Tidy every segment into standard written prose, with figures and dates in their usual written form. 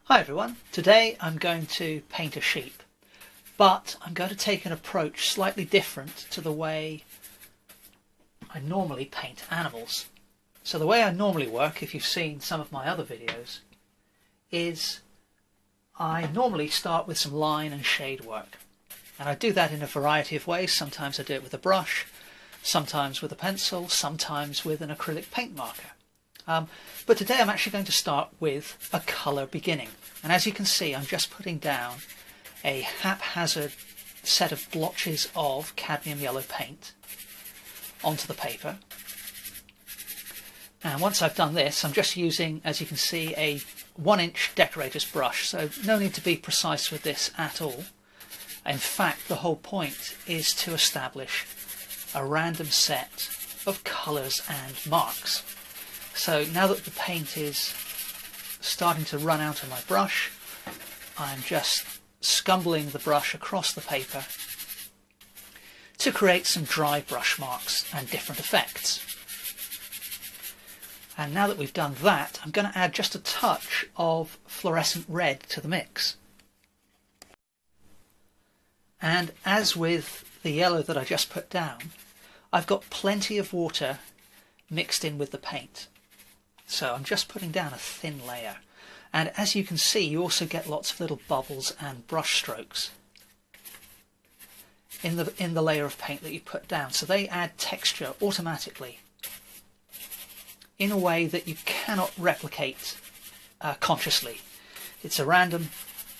Hi everyone, today I'm going to paint a sheep, but I'm going to take an approach slightly different to the way I normally paint animals. So the way I normally work, if you've seen some of my other videos, is I normally start with some line and shade work. And I do that in a variety of ways. Sometimes I do it with a brush, sometimes with a pencil, sometimes with an acrylic paint marker. But today I'm actually going to start with a colour beginning. And as you can see, I'm just putting down a haphazard set of blotches of cadmium yellow paint onto the paper. And once I've done this, I'm just using, as you can see, a 1-inch decorator's brush. So no need to be precise with this at all. In fact, the whole point is to establish a random set of colours and marks. So now that the paint is starting to run out of my brush, I'm just scumbling the brush across the paper to create some dry brush marks and different effects. And now that we've done that, I'm going to add just a touch of fluorescent red to the mix. And as with the yellow that I just put down, I've got plenty of water mixed in with the paint. So I'm just putting down a thin layer. And as you can see, you also get lots of little bubbles and brush strokes in the layer of paint that you put down. So they add texture automatically in a way that you cannot replicate consciously. It's a random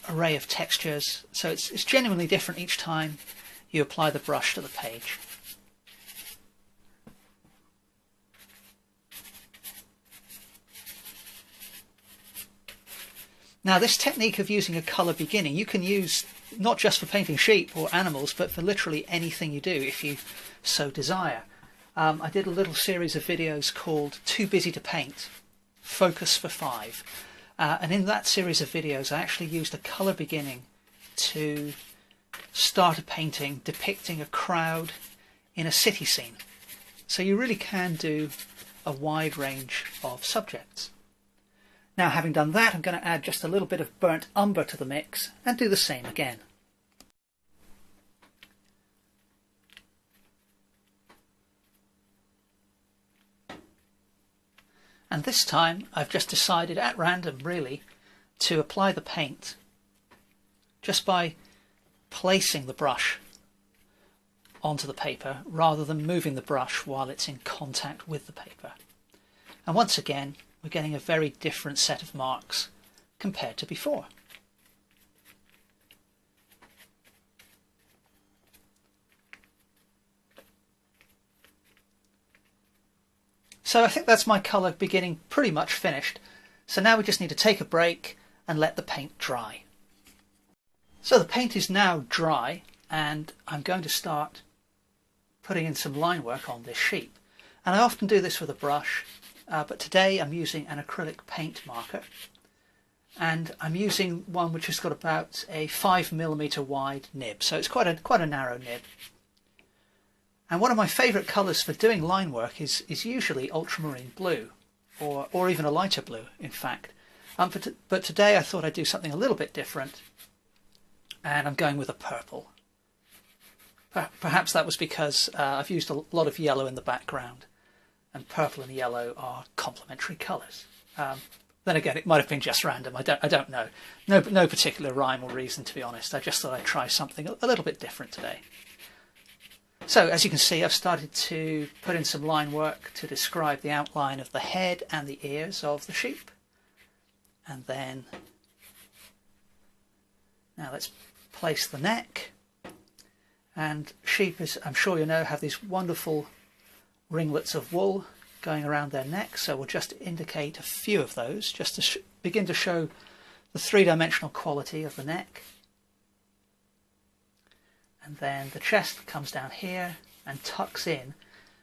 array of textures, so it's genuinely different each time you apply the brush to the page. Now, this technique of using a colour beginning you can use not just for painting sheep or animals, but for literally anything you do if you so desire. I did a little series of videos called Too Busy to Paint, Focus for 5. And in that series of videos I actually used a colour beginning to start a painting depicting a crowd in a city scene. So you really can do a wide range of subjects. Now, having done that, I'm going to add just a little bit of burnt umber to the mix and do the same again. And this time I've just decided at random really to apply the paint just by placing the brush onto the paper rather than moving the brush while it's in contact with the paper. And once again, we're getting a very different set of marks compared to before. So I think that's my colour beginning pretty much finished. So now we just need to take a break and let the paint dry. So the paint is now dry and I'm going to start putting in some line work on this sheep. And I often do this with a brush. But today I'm using an acrylic paint marker, and I'm using one which has got about a 5mm wide nib, so it's quite a narrow nib. And one of my favourite colours for doing line work is usually ultramarine blue, or even a lighter blue, in fact. But today I thought I'd do something a little bit different, and I'm going with a purple. Perhaps that was because I've used a lot of yellow in the background. And purple and yellow are complementary colours. Then again, it might have been just random. I don't know. No particular rhyme or reason, to be honest. I just thought I'd try something a little bit different today. So, as you can see, I've started to put in some line work to describe the outline of the head and the ears of the sheep. And then, now let's place the neck. And sheep, as I'm sure you know, have these wonderful ringlets of wool going around their neck, so we'll just indicate a few of those just to begin to show the three-dimensional quality of the neck. And then the chest comes down here and tucks in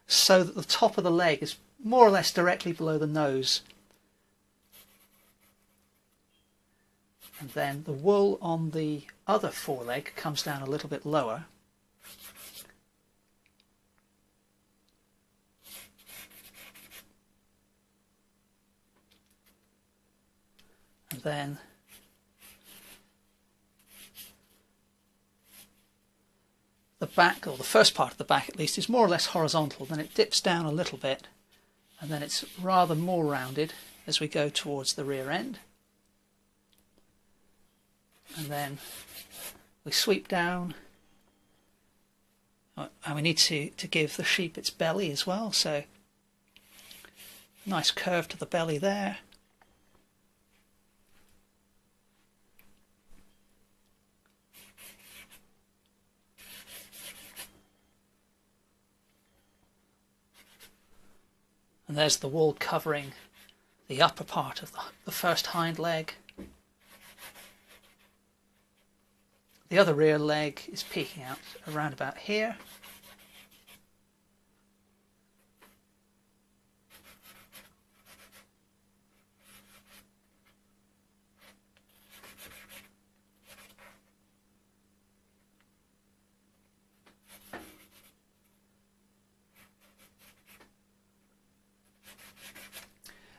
so that the top of the leg is more or less directly below the nose. And then the wool on the other foreleg comes down a little bit lower. And then the back, or the first part of the back at least, is more or less horizontal. Then it dips down a little bit, and then it's rather more rounded as we go towards the rear end. And then we sweep down, and we need to give the sheep its belly as well, so nice curve to the belly there. And there's the wool covering the upper part of the first hind leg. The other rear leg is peeking out around about here.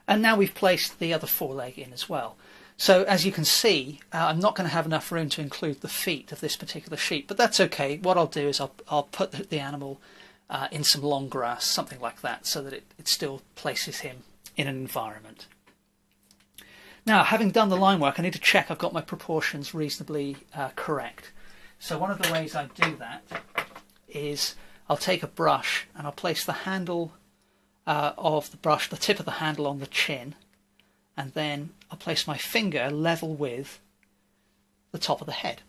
And now we've placed the other foreleg in as well. So as you can see, I'm not going to have enough room to include the feet of this particular sheep, but that's okay. What I'll do is I'll put the animal in some long grass, something like that, so that it still places him in an environment. Now, having done the line work, I need to check I've got my proportions reasonably correct. So one of the ways I do that is I'll take a brush and I'll place the handle of the brush, the tip of the handle, on the chin, and then I'll place my finger level with the top of the head,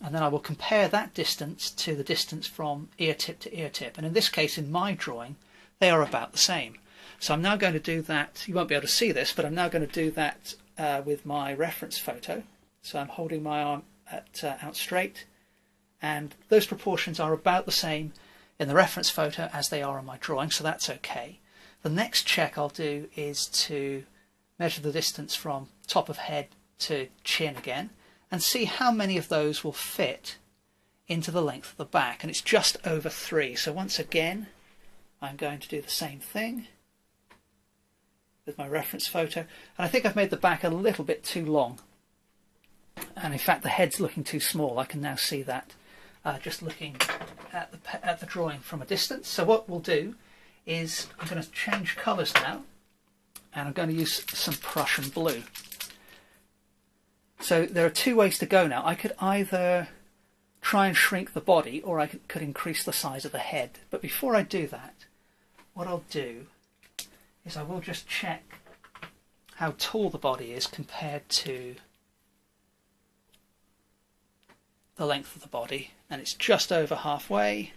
and then I will compare that distance to the distance from ear tip to ear tip, and in this case, in my drawing, they are about the same. So I'm now going to do that. You won't be able to see this, but I'm now going to do that with my reference photo. So I'm holding my arm out straight, and those proportions are about the same in the reference photo as they are on my drawing, so that's okay. The next check I'll do is to measure the distance from top of head to chin again and see how many of those will fit into the length of the back, and it's just over 3. So once again I'm going to do the same thing with my reference photo, and I think I've made the back a little bit too long, and in fact the head's looking too small. I can now see that just looking at the drawing from a distance. So what we'll do is I'm going to change colours now, and I'm going to use some Prussian blue. So there are 2 ways to go now. I could either try and shrink the body, or I could increase the size of the head. But before I do that, what I'll do is I will just check how tall the body is compared to the length of the body, and it's just over halfway.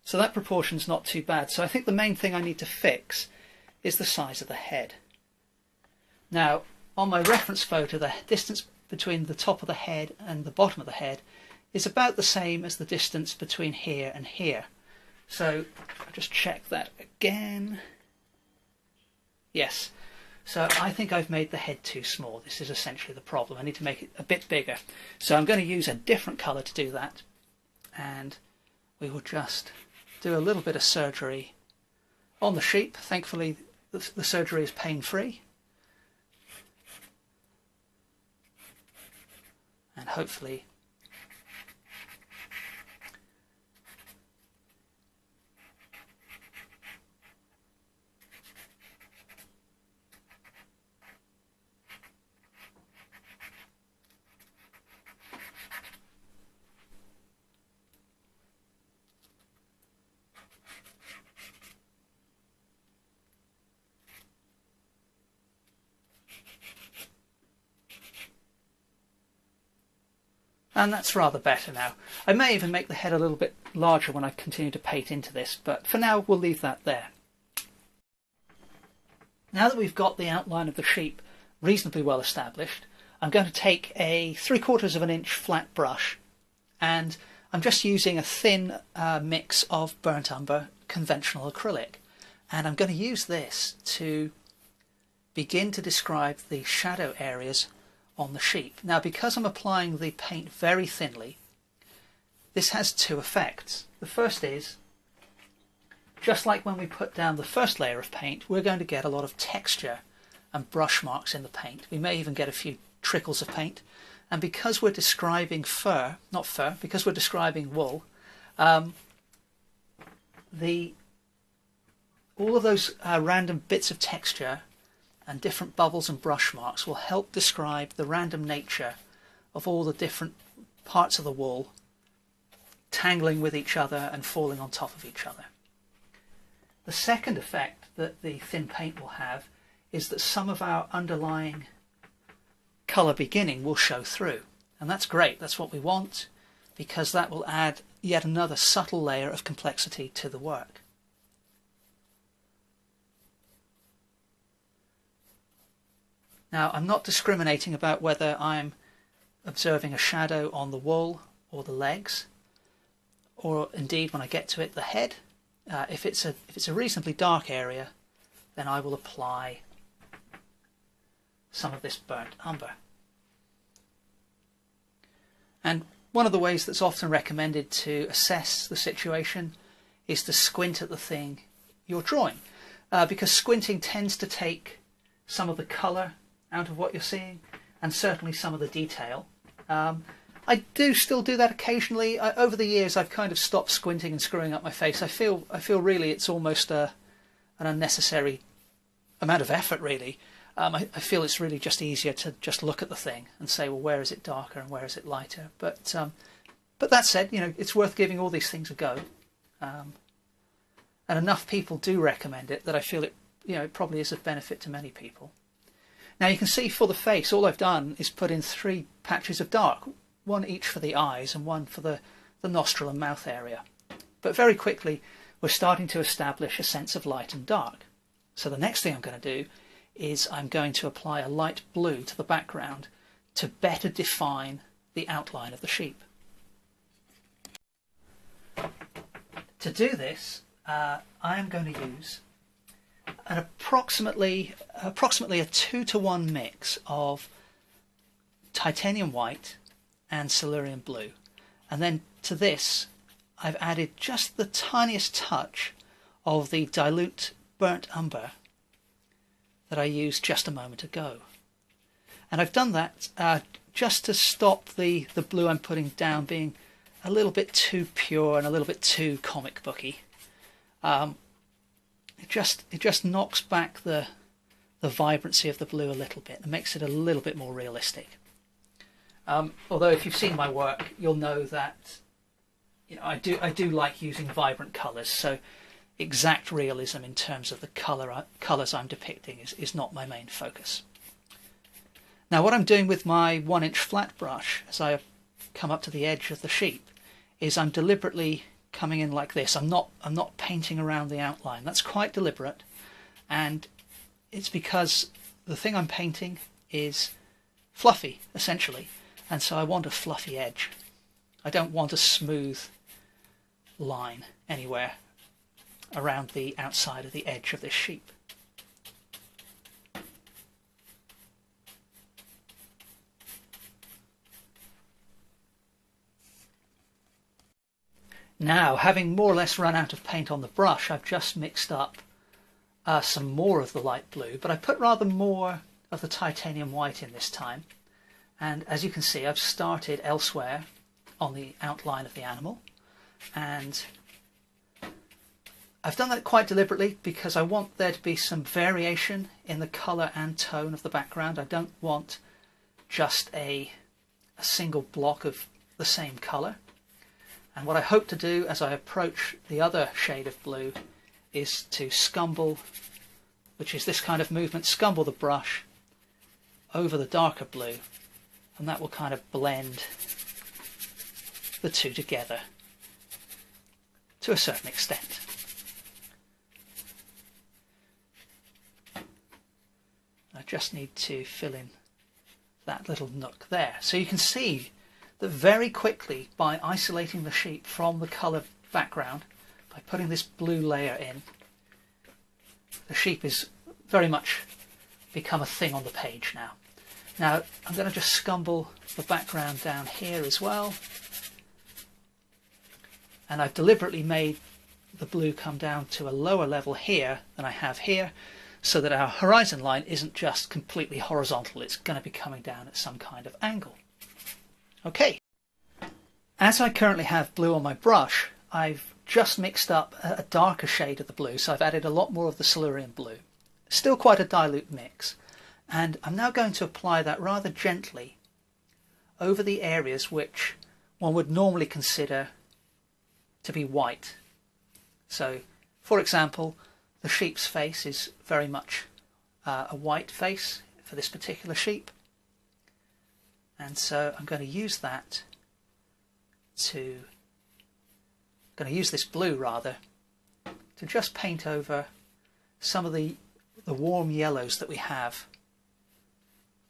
So that proportion's not too bad. So I think the main thing I need to fix is the size of the head. Now, on my reference photo, the distance between the top of the head and the bottom of the head is about the same as the distance between here and here. So I'll just check that again. Yes. So I think I've made the head too small. This is essentially the problem. I need to make it a bit bigger. So I'm going to use a different colour to do that. And we will just do a little bit of surgery on the sheep. Thankfully, the surgery is pain-free. And hopefully and that's rather better now. I may even make the head a little bit larger when I continue to paint into this, but for now we'll leave that there. Now that we've got the outline of the sheep reasonably well established, I'm going to take a 3/4 of an inch flat brush, and I'm just using a thin mix of burnt umber conventional acrylic, and I'm going to use this to begin to describe the shadow areas on the sheep. Now, because I'm applying the paint very thinly, this has 2 effects. The first is, just like when we put down the first layer of paint, we're going to get a lot of texture and brush marks in the paint. We may even get a few trickles of paint, And because we're describing because we're describing wool, all of those random bits of texture and different bubbles and brush marks will help describe the random nature of all the different parts of the wool tangling with each other and falling on top of each other. The second effect that the thin paint will have is that some of our underlying colour beginning will show through, and that's great. That's what we want, because that will add yet another subtle layer of complexity to the work. Now, I'm not discriminating about whether I'm observing a shadow on the wool or the legs, or indeed, when I get to it, the head. If it's a reasonably dark area, then I will apply some of this burnt umber. And one of the ways that's often recommended to assess the situation is to squint at the thing you're drawing, because squinting tends to take some of the colour out of what you're seeing, and certainly some of the detail. I do still do that occasionally. Over the years, I've kind of stopped squinting and screwing up my face. I feel really it's almost an unnecessary amount of effort, really. I feel it's really just easier to just look at the thing and say, well, where is it darker and where is it lighter? But that said, it's worth giving all these things a go. And enough people do recommend it that I feel it probably is of benefit to many people. Now you can see for the face, all I've done is put in 3 patches of dark, one each for the eyes and one for the nostril and mouth area. But very quickly, we're starting to establish a sense of light and dark. So the next thing I'm going to do is I'm going to apply a light blue to the background to better define the outline of the sheep. To do this, I am going to use an approximately a 2-to-1 mix of titanium white and cerulean blue, and then to this I've added just the tiniest touch of the dilute burnt umber that I used just a moment ago. And I've done that just to stop the blue I'm putting down being a little bit too pure and a little bit too comic booky. It just knocks back the vibrancy of the blue a little bit and makes it a little bit more realistic. Although if you've seen my work, you'll know that I do like using vibrant colours. So exact realism in terms of the colours I'm depicting is not my main focus. Now what I'm doing with my 1-inch flat brush as I come up to the edge of the sheep is I'm deliberately coming in like this. I'm not painting around the outline. That's quite deliberate, and it's because the thing I'm painting is fluffy essentially, and so I want a fluffy edge. I don't want a smooth line anywhere around the outside of the edge of this sheep. Now, having more or less run out of paint on the brush, I've just mixed up some more of the light blue, but I put rather more of the titanium white in this time. And as you can see, I've started elsewhere on the outline of the animal, and I've done that quite deliberately because I want there to be some variation in the colour and tone of the background. I don't want just a single block of the same colour. And what I hope to do as I approach the other shade of blue is to scumble, which is this kind of movement, scumble the brush over the darker blue, and that will kind of blend the two together to a certain extent. I just need to fill in that little nook there. So you can see that very quickly, by isolating the sheep from the colour background, by putting this blue layer in, the sheep is very much become a thing on the page now. Now I'm going to just scumble the background down here as well, and I've deliberately made the blue come down to a lower level here than I have here, so that our horizon line isn't just completely horizontal, it's going to be coming down at some kind of angle. Okay, as I currently have blue on my brush, I've just mixed up a darker shade of the blue, so I've added a lot more of the Silurian blue. Still quite a dilute mix, and I'm now going to apply that rather gently over the areas which one would normally consider to be white. So, for example, the sheep's face is very much a white face for this particular sheep, and so I'm going to use that this blue rather, to just paint over some of the warm yellows that we have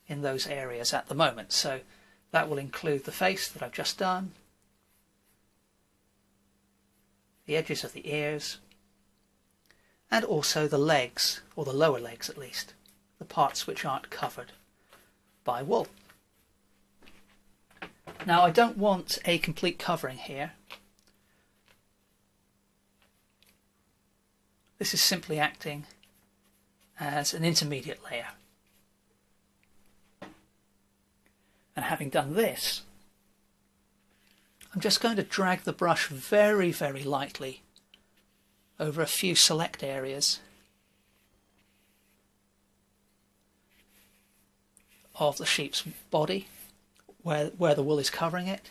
in those areas at the moment. So that will include the face that I've just done, the edges of the ears, and also the legs, or the lower legs at least, the parts which aren't covered by wool. Now I don't want a complete covering here. This is simply acting as an intermediate layer. And having done this, I'm just going to drag the brush very, very lightly over a few select areas of the sheep's body where the wool is covering it.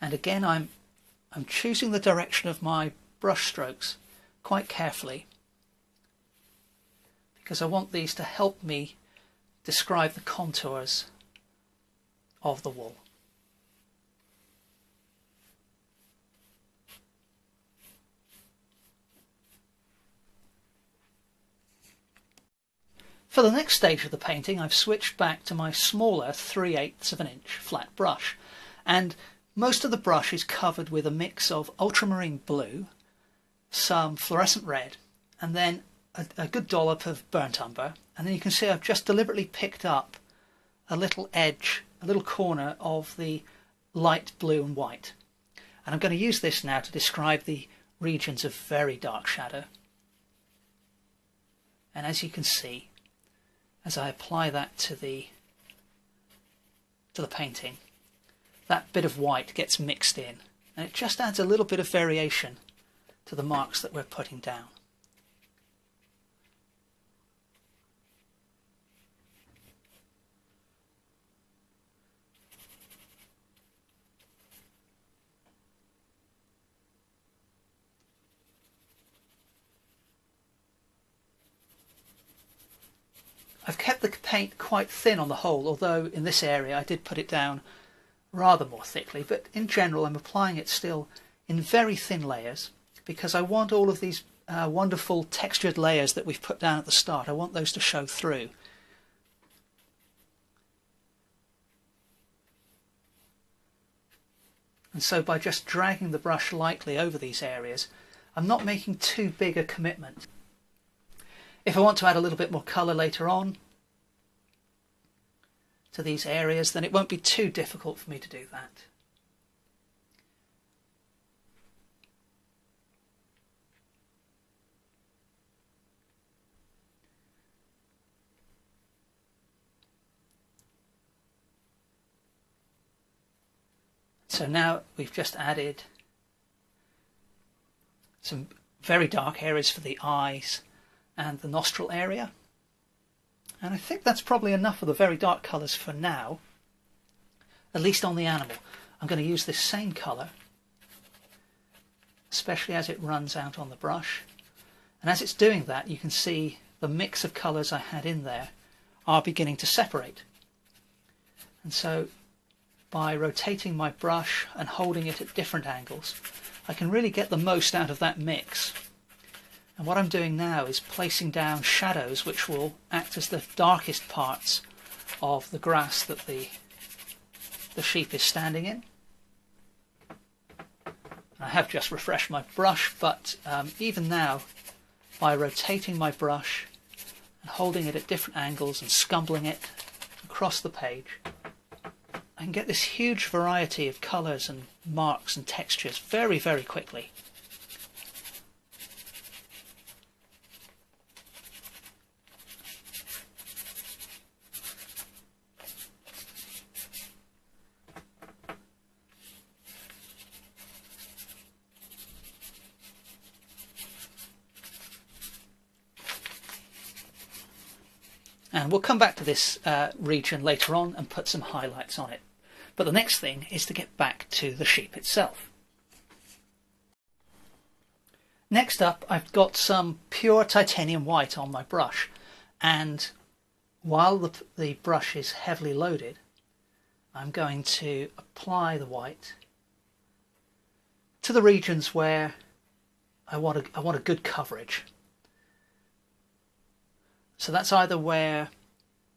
And again, I'm choosing the direction of my brush strokes quite carefully, because I want these to help me describe the contours of the wool. For the next stage of the painting, I've switched back to my smaller 3/8 of an inch flat brush, and most of the brush is covered with a mix of ultramarine blue, some fluorescent red, and then a good dollop of burnt umber. And then you can see I've just deliberately picked up a little edge, a little corner of the light blue and white. And I'm going to use this now to describe the regions of very dark shadow. And as you can see, as I apply that to the painting, that bit of white gets mixed in, and it just adds a little bit of variation to the marks that we're putting down. I've kept the paint quite thin on the whole, although in this area I did put it down rather more thickly, but in general I'm applying it still in very thin layers, because I want all of these wonderful textured layers that we've put down at the start, I want those to show through. And so by just dragging the brush lightly over these areas, I'm not making too big a commitment. If I want to add a little bit more colour later on to these areas, then it won't be too difficult for me to do that. So now we've just added some very dark areas for the eyes and the nostril area. And I think that's probably enough of the very dark colours for now, at least on the animal. I'm going to use this same colour, especially as it runs out on the brush. And as it's doing that, you can see the mix of colours I had in there are beginning to separate. And so by rotating my brush and holding it at different angles, I can really get the most out of that mix. And what I'm doing now is placing down shadows which will act as the darkest parts of the grass that the sheep is standing in. I have just refreshed my brush, but even now, by rotating my brush and holding it at different angles and scumbling it across the page, I can get this huge variety of colours and marks and textures very, very quickly. And we'll come back to this region later on and put some highlights on it. But the next thing is to get back to the sheep itself. Next up, I've got some pure titanium white on my brush, and while the brush is heavily loaded, I'm going to apply the white to the regions where I want a good coverage. So that's either where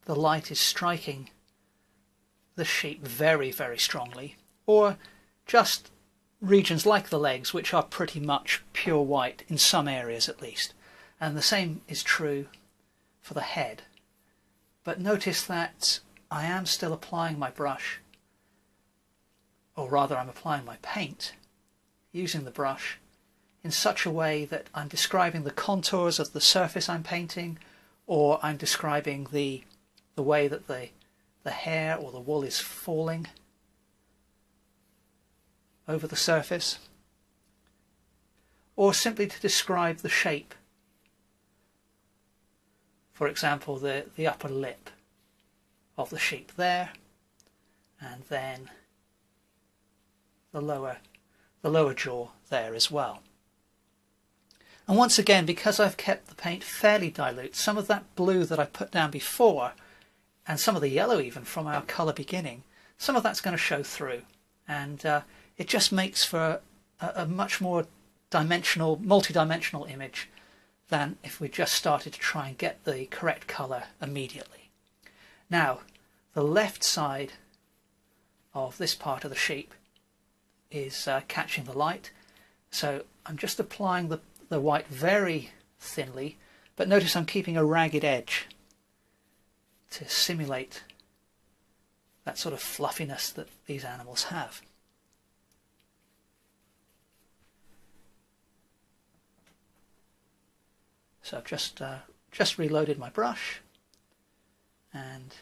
the light is striking the sheep very, very strongly, or just regions like the legs, which are pretty much pure white in some areas at least. And the same is true for the head. But notice that I am still applying my brush, or rather I'm applying my paint using the brush in such a way that I'm describing the contours of the surface I'm painting, or I'm describing the way that the hair or the wool is falling over the surface, or simply to describe the shape. For example, the upper lip of the sheep there, and then the lower jaw there as well. And once again, because I've kept the paint fairly dilute, some of that blue that I put down before, and some of the yellow even from our colour beginning, some of that's going to show through. And it just makes for a much more multi-dimensional image than if we just started to try and get the correct colour immediately. Now, the left side of this part of the sheep is catching the light, so I'm just applying the white very thinly, but notice I'm keeping a ragged edge to simulate that sort of fluffiness that these animals have. So I've just reloaded my brush, and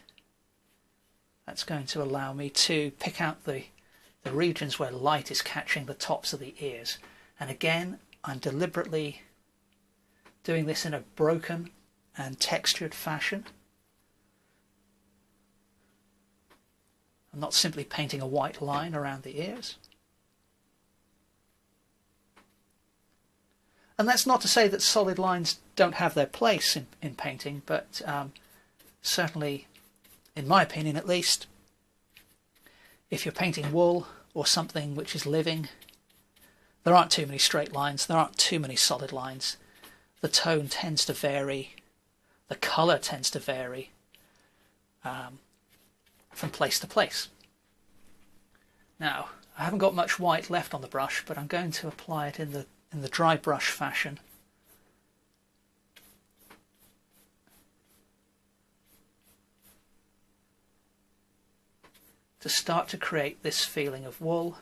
that's going to allow me to pick out the regions where light is catching the tops of the ears. And again, I'm deliberately doing this in a broken and textured fashion. I'm not simply painting a white line around the ears. And that's not to say that solid lines don't have their place in painting, but certainly, in my opinion at least, if you're painting wool or something which is living, there aren't too many straight lines, there aren't too many solid lines. The tone tends to vary, the colour tends to vary from place to place. Now, I haven't got much white left on the brush, but I'm going to apply it in the dry brush fashion. To start to create this feeling of wool.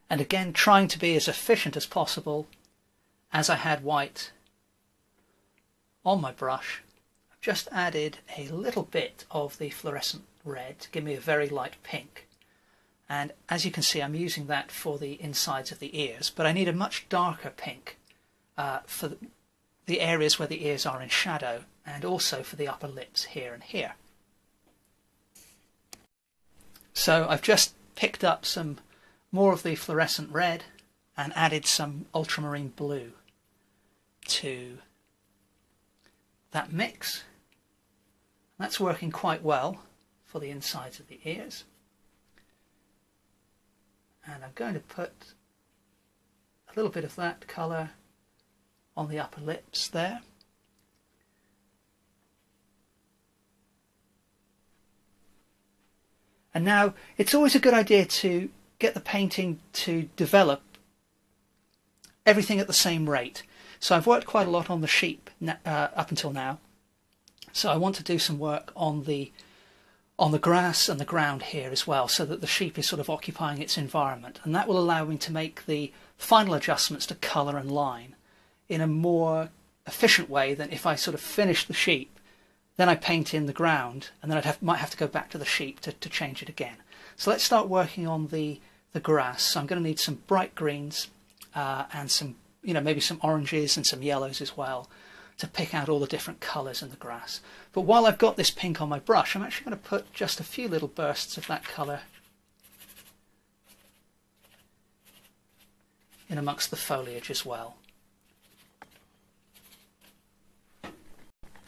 And again, trying to be as efficient as possible. As I had white on my brush, I've just added a little bit of the fluorescent red to give me a very light pink. And as you can see, I'm using that for the insides of the ears, but I need a much darker pink for the areas where the ears are in shadow, and also for the upper lips here and here. So I've just picked up some more of the fluorescent red and added some ultramarine blue to that mix. That's working quite well for the insides of the ears. And I'm going to put a little bit of that colour on the upper lips there. And now it's always a good idea to get the painting to develop everything at the same rate. So I've worked quite a lot on the sheep up until now. So I want to do some work on the grass and the ground here as well, so that the sheep is sort of occupying its environment, and that will allow me to make the final adjustments to colour and line in a more efficient way than if I sort of finish the sheep, then I paint in the ground, and then might have to go back to the sheep to change it again. So let's start working on the grass. So I'm going to need some bright greens and some, maybe some oranges and some yellows as well, to pick out all the different colours in the grass. But while I've got this pink on my brush, I'm actually going to put just a few little bursts of that colour in amongst the foliage as well.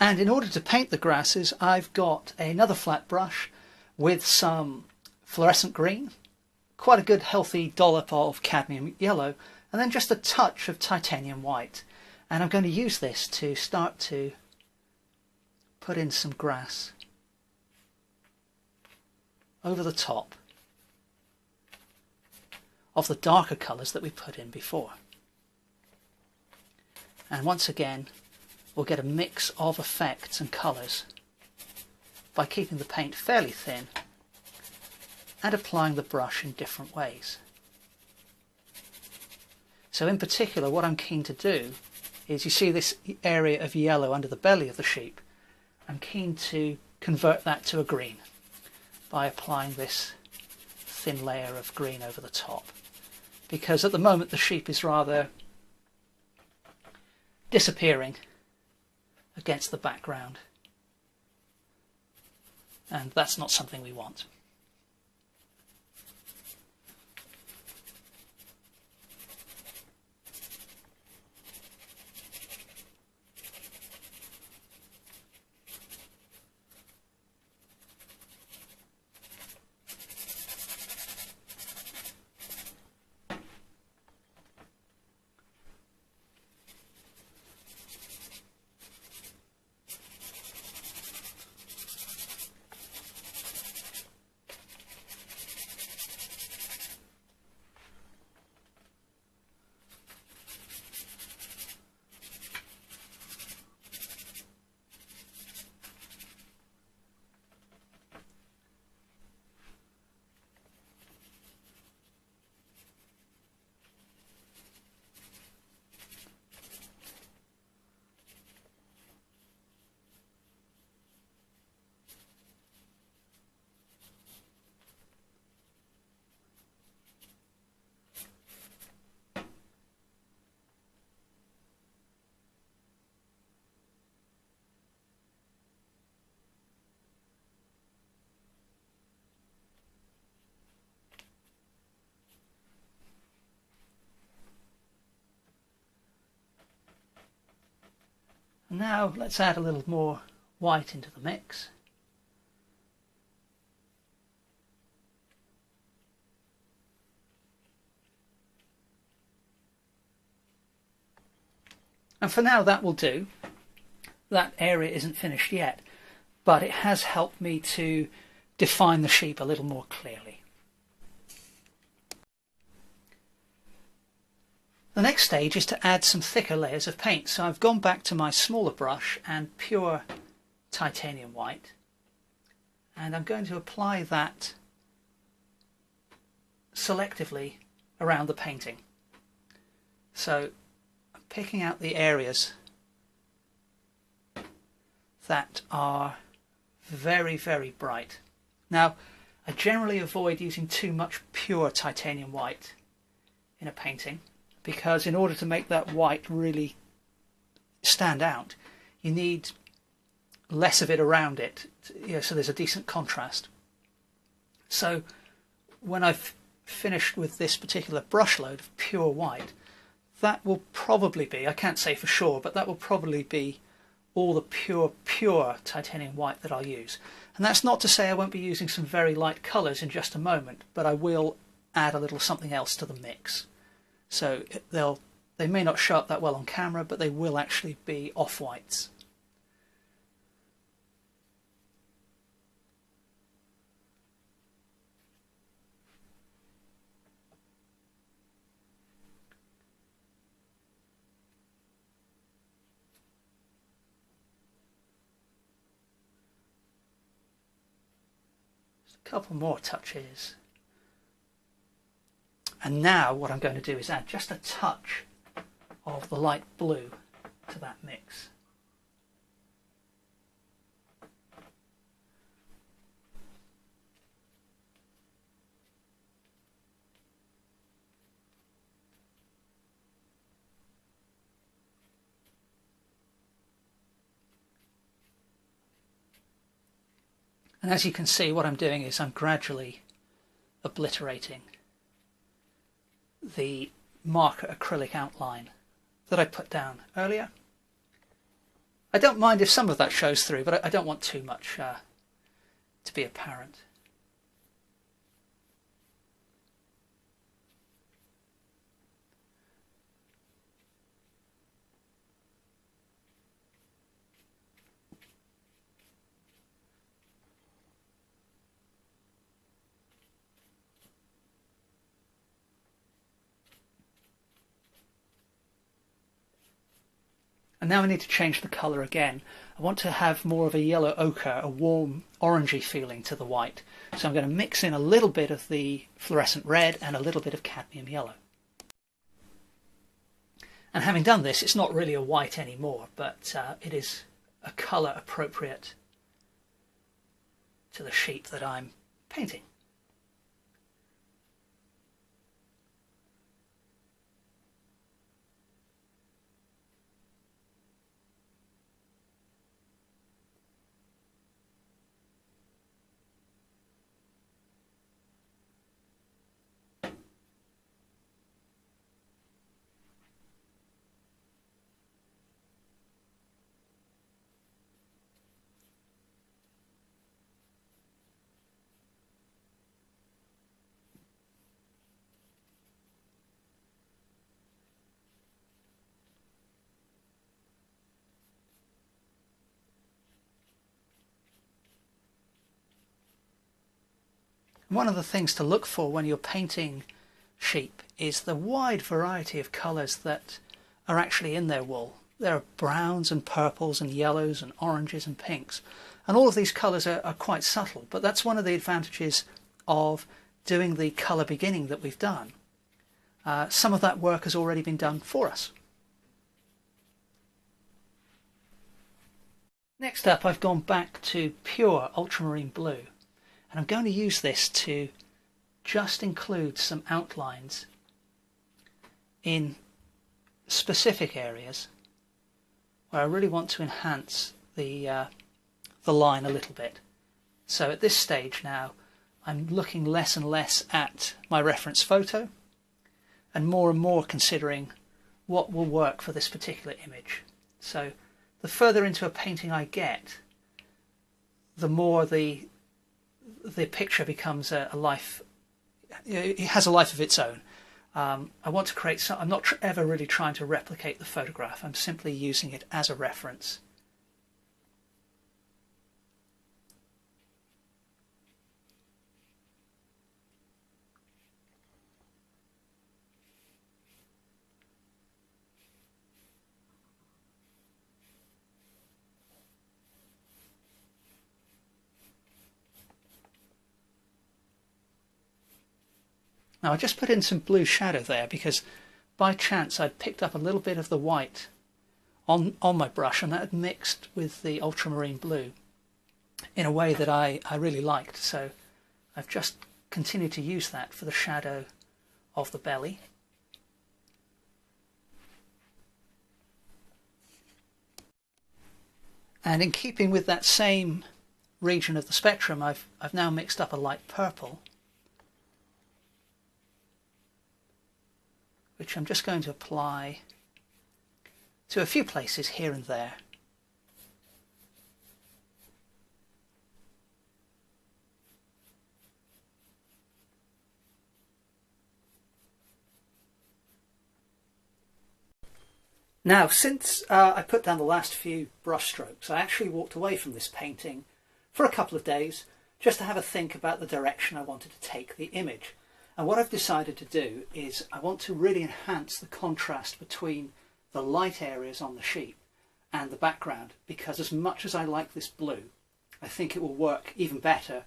And in order to paint the grasses, I've got another flat brush with some fluorescent green, quite a good healthy dollop of cadmium yellow, and then just a touch of titanium white. And I'm going to use this to start to put in some grass over the top of the darker colours that we put in before. And once again, we'll get a mix of effects and colours by keeping the paint fairly thin and applying the brush in different ways. So in particular, what I'm keen to do is, you see this area of yellow under the belly of the sheep, I'm keen to convert that to a green by applying this thin layer of green over the top, because at the moment the sheep is rather disappearing against the background, and that's not something we want. Now let's add a little more white into the mix. And for now that will do. That area isn't finished yet, but it has helped me to define the sheep a little more clearly. The next stage is to add some thicker layers of paint. So I've gone back to my smaller brush and pure titanium white, and I'm going to apply that selectively around the painting. So I'm picking out the areas that are very, very bright. Now, I generally avoid using too much pure titanium white in a painting, because in order to make that white really stand out, you need less of it around it, so there's a decent contrast. So when I've finished with this particular brush load of pure white, that will probably be, I can't say for sure, but that will probably be all the pure titanium white that I'll use. And that's not to say I won't be using some very light colours in just a moment, but I will add a little something else to the mix. So they may not show up that well on camera, but they will actually be off-whites. Just a couple more touches. And now what I'm going to do is add just a touch of the light blue to that mix. And as you can see, what I'm doing is I'm gradually obliterating the marker acrylic outline that I put down earlier. I don't mind if some of that shows through, but I don't want too much to be apparent. And now I need to change the colour again. I want to have more of a yellow ochre, a warm orangey feeling to the white. So I'm going to mix in a little bit of the fluorescent red and a little bit of cadmium yellow. And having done this, it's not really a white anymore, but it is a colour appropriate to the sheet that I'm painting. One of the things to look for when you're painting sheep is the wide variety of colours that are actually in their wool. There are browns and purples and yellows and oranges and pinks, and all of these colours are quite subtle, but that's one of the advantages of doing the colour beginning that we've done. Some of that work has already been done for us. Next up, I've gone back to pure ultramarine blue. And I'm going to use this to just include some outlines in specific areas where I really want to enhance the line a little bit. So at this stage now, I'm looking less and less at my reference photo and more considering what will work for this particular image. So the further into a painting I get, the more the picture becomes a life, it has a life of its own. I want to create some, I'm not ever really trying to replicate the photograph, I'm simply using it as a reference. Now I just put in some blue shadow there because by chance I'd picked up a little bit of the white on my brush, and that had mixed with the ultramarine blue in a way that I really liked. So I've just continued to use that for the shadow of the belly. And in keeping with that same region of the spectrum, I've now mixed up a light purple, which I'm just going to apply to a few places here and there. Now, since I put down the last few brush strokes, I actually walked away from this painting for a couple of days just to have a think about the direction I wanted to take the image. And what I've decided to do is I want to really enhance the contrast between the light areas on the sheep and the background, because as much as I like this blue, I think it will work even better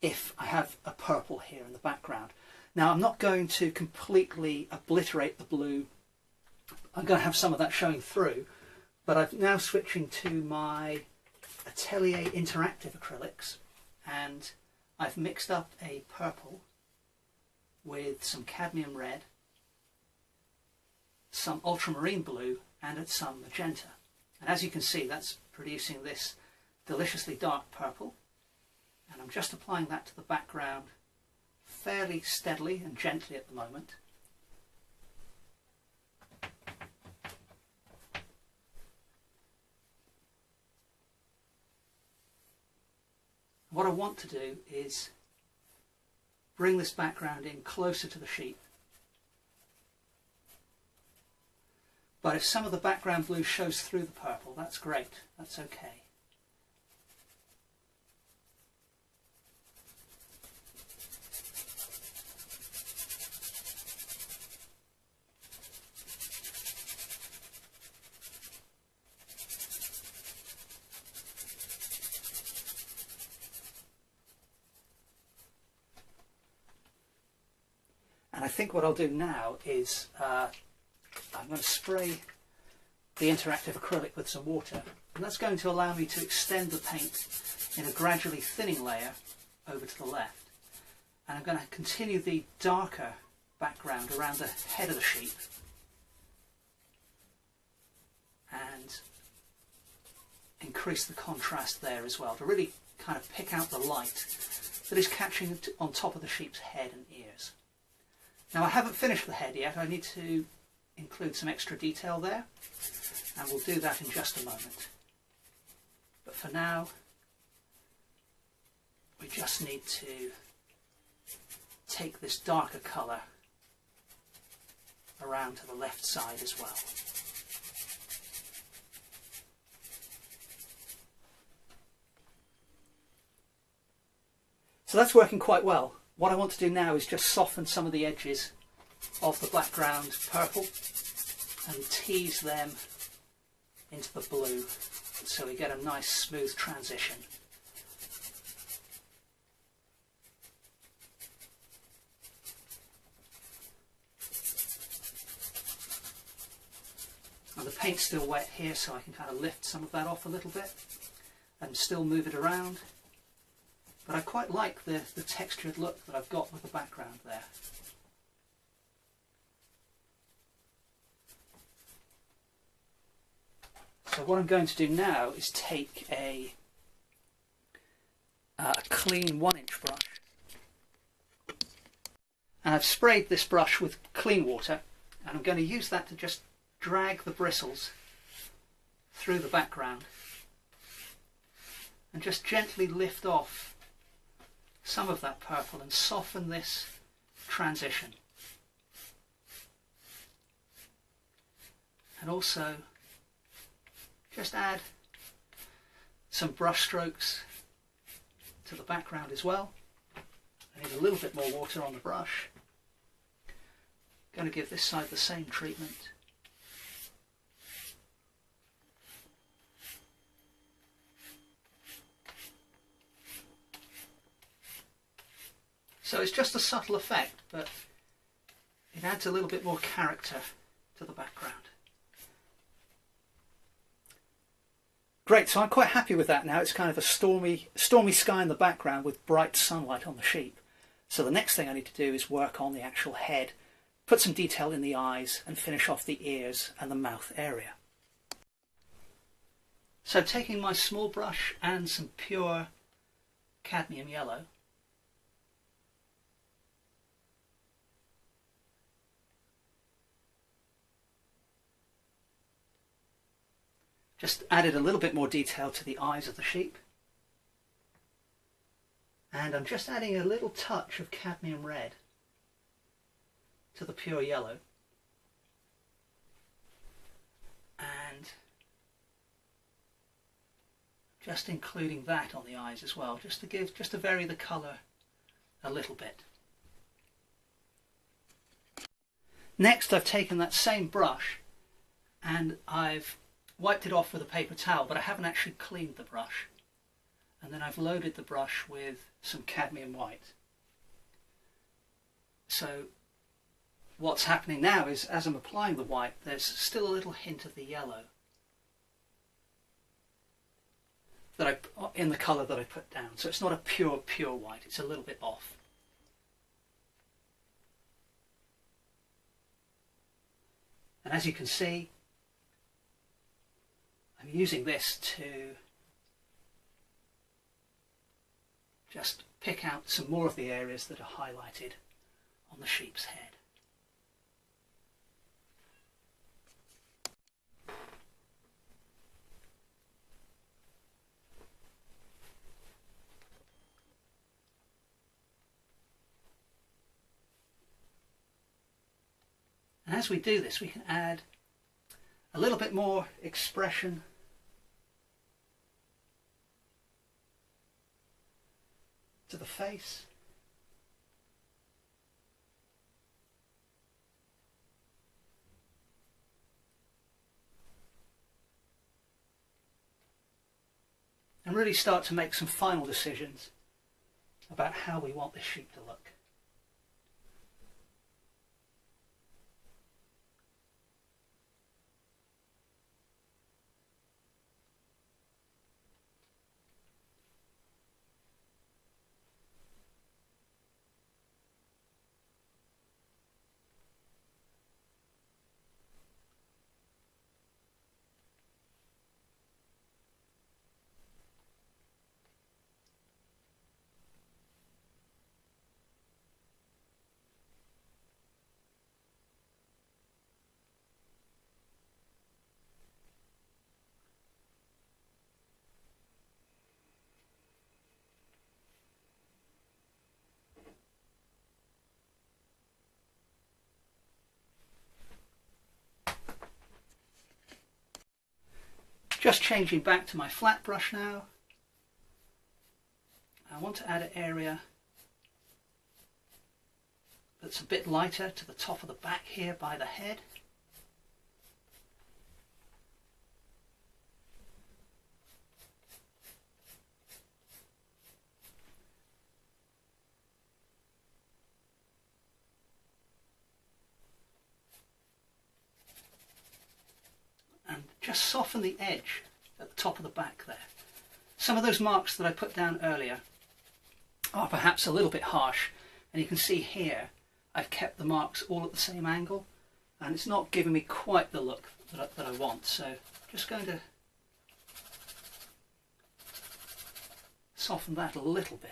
if I have a purple here in the background. Now I'm not going to completely obliterate the blue. I'm going to have some of that showing through, but I'm now switching to my Atelier interactive acrylics, and I've mixed up a purple with some cadmium red, some ultramarine blue, and some magenta. And as you can see, that's producing this deliciously dark purple, and I'm just applying that to the background fairly steadily and gently at the moment. What I want to do is bring this background in closer to the sheep. But if some of the background blue shows through the purple, that's great, that's okay. And I think what I'll do now is I'm going to spray the interactive acrylic with some water, and that's going to allow me to extend the paint in a gradually thinning layer over to the left. And I'm going to continue the darker background around the head of the sheep and increase the contrast there as well, to really kind of pick out the light that is catching on top of the sheep's head and ears. Now I haven't finished the head yet, I need to include some extra detail there, and we'll do that in just a moment. But for now, we just need to take this darker colour around to the left side as well. So that's working quite well. What I want to do now is just soften some of the edges of the background purple and tease them into the blue so we get a nice smooth transition. And the paint's still wet here, so I can kind of lift some of that off a little bit and still move it around. But I quite like the textured look that I've got with the background there. So what I'm going to do now is take a clean 1-inch brush, and I've sprayed this brush with clean water, and I'm going to use that to just drag the bristles through the background and just gently lift off some of that purple and soften this transition. And also just add some brush strokes to the background as well. I need a little bit more water on the brush. Going to give this side the same treatment. So it's just a subtle effect, but it adds a little bit more character to the background. Great, so I'm quite happy with that now. It's kind of a stormy sky in the background with bright sunlight on the sheep. So the next thing I need to do is work on the actual head, put some detail in the eyes, and finish off the ears and the mouth area. So taking my small brush and some pure cadmium yellow, just added a little bit more detail to the eyes of the sheep, and I'm just adding a little touch of cadmium red to the pure yellow, and just including that on the eyes as well, just to vary the colour a little bit. Next, I've taken that same brush and I've wiped it off with a paper towel, but I haven't actually cleaned the brush. and then I've loaded the brush with some cadmium white. So what's happening now is, as I'm applying the white, there's still a little hint of the yellow that in the colour that I put down. So it's not a pure white, it's a little bit off. And as you can see, I'm using this to just pick out some more of the areas that are highlighted on the sheep's head. And as we do this, we can add a little bit more expression to the face. And really start to make some final decisions about how we want this sheep to look. Just changing back to my flat brush now. I want to add an area that's a bit lighter to the top of the back here by the head. Just soften the edge at the top of the back there. Some of those marks that I put down earlier are perhaps a little bit harsh, and you can see here I've kept the marks all at the same angle, and it's not giving me quite the look that I want. So I'm just going to soften that a little bit.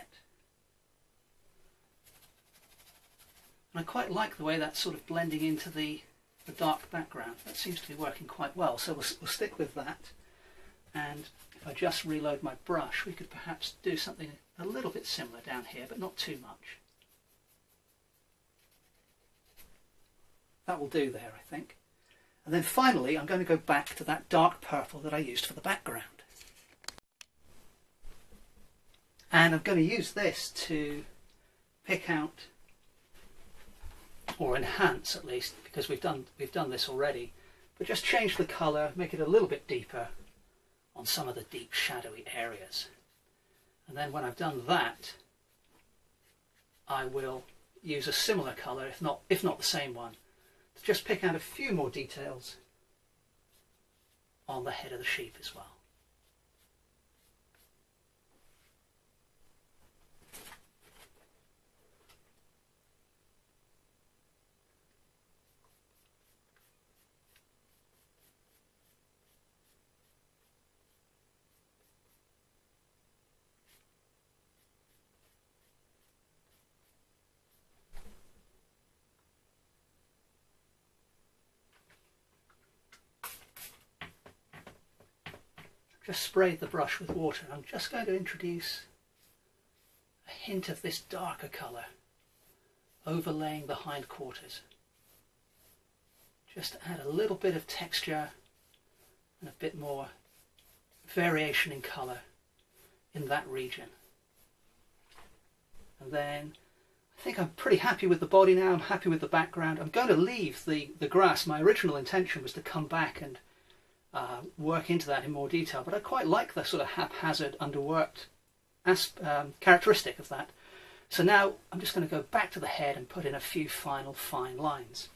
And I quite like the way that's sort of blending into the dark background. That seems to be working quite well, so we'll stick with that. And if I just reload my brush, we could perhaps do something a little bit similar down here, but not too much. That will do there, I think. And then finally I'm going to go back to that dark purple that I used for the background. And I'm going to use this to pick out, or enhance at least, because we've done this already, but just change the colour, make it a little bit deeper on some of the deep shadowy areas. And then when I've done that, I will use a similar colour, if not the same one, to just pick out a few more details on the head of the sheep as well. Just sprayed the brush with water. I'm just going to introduce a hint of this darker colour overlaying the hindquarters. Just to add a little bit of texture and a bit more variation in colour in that region. And then I think I'm pretty happy with the body now. I'm happy with the background. I'm going to leave the grass. My original intention was to come back and work into that in more detail, but I quite like the sort of haphazard, underworked characteristic of that. So now I'm just going to go back to the head and put in a few final fine lines.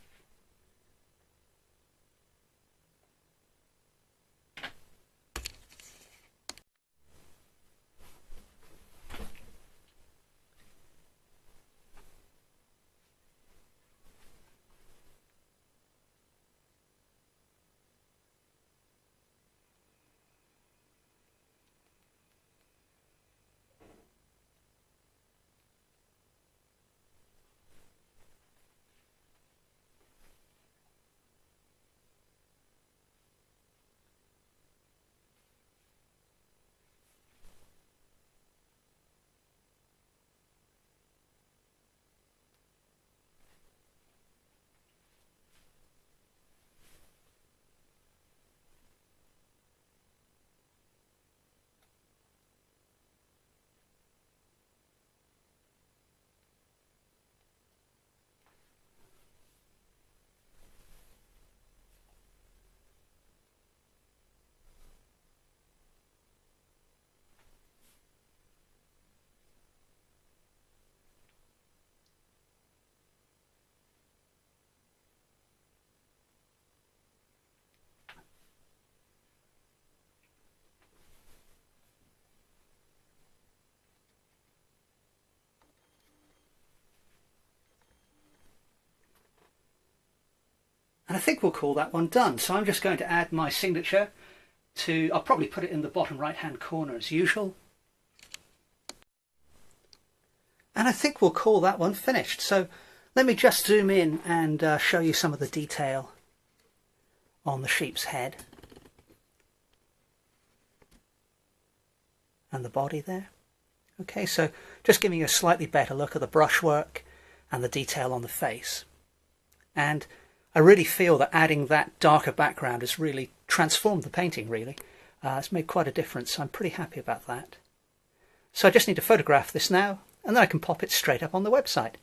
And I think we'll call that one done. So I'm just going to add my signature to, I'll probably put it in the bottom right hand corner as usual. And I think we'll call that one finished. So let me just zoom in and show you some of the detail on the sheep's head. And the body there. Okay, so just giving you a slightly better look at the brushwork and the detail on the face. And I really feel that adding that darker background has really transformed the painting, really. It's made quite a difference. I'm pretty happy about that. So I just need to photograph this now, and then I can pop it straight up on the website.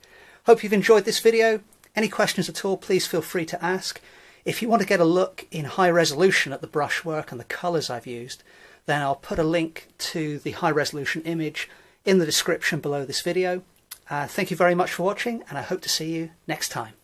Hope you've enjoyed this video. Any questions at all, please feel free to ask. If you want to get a look in high resolution at the brushwork and the colours I've used, then I'll put a link to the high resolution image in the description below this video. Thank you very much for watching, and I hope to see you next time.